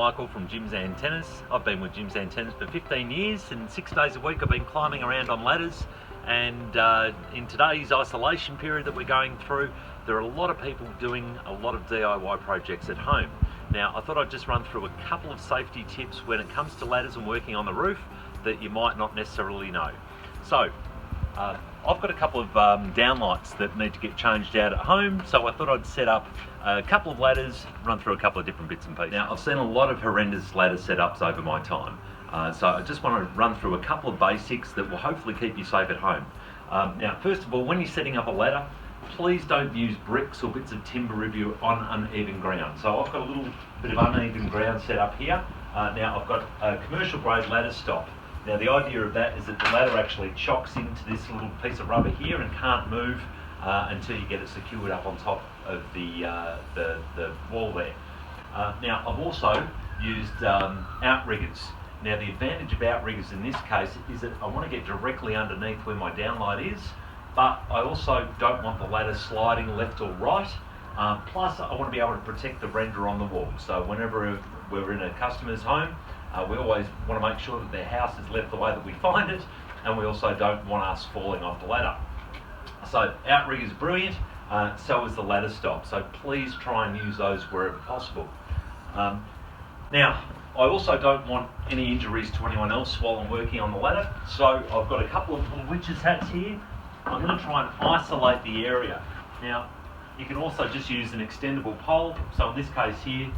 Michael from Jim's Antennas. I've been with Jim's Antennas for 15 years and 6 days a week I've been climbing around on ladders, and in today's isolation period that we're going through, there are a lot of people doing a lot of DIY projects at home. Now I thought I'd just run through a couple of safety tips when it comes to ladders and working on the roof that you might not necessarily know. So I've got a couple of downlights that need to get changed out at home, so I thought I'd set up a couple of ladders, run through a couple of different bits and pieces. Now I've seen a lot of horrendous ladder setups over my time, so I just want to run through a couple of basics that will hopefully keep you safe at home. Now first of all, when you're setting up a ladder, please don't use bricks or bits of timber if you're on uneven ground. So I've got a little bit of uneven ground set up here. Now I've got a commercial grade ladder stop. Now the idea of that is that the ladder actually chocks into this little piece of rubber here and can't move until you get it secured up on top of the wall there. Now I've also used outriggers. Now the advantage of outriggers in this case is that I want to get directly underneath where my downlight is, but I also don't want the ladder sliding left or right. Plus I want to be able to protect the render on the wall. So whenever we're in a customer's home, we always want to make sure that their house is left the way that we find it, and we also don't want us falling off the ladder. So outrigger is brilliant, so is the ladder stop, so please try and use those wherever possible. Now I also don't want any injuries to anyone else while I'm working on the ladder, so I've got a couple of little witches hats here. I'm going to try and isolate the area. Now you can also just use an extendable pole, so in this case here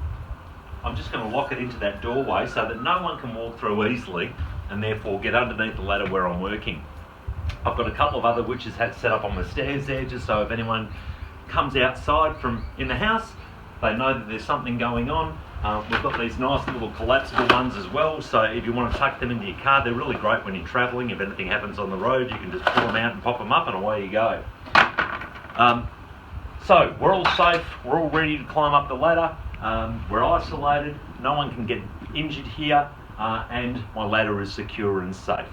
I'm just going to lock it into that doorway so that no one can walk through easily and therefore get underneath the ladder where I'm working. I've got a couple of other witches hats set up on the stairs there, just so if anyone comes outside from in the house, they know that there's something going on. We've got these nice little collapsible ones as well, so if you want to tuck them into your car, they're really great when you're travelling. If anything happens on the road, you can just pull them out and pop them up and away you go. So we're all safe, we're all ready to climb up the ladder. We're isolated, no one can get injured here, and my ladder is secure and safe.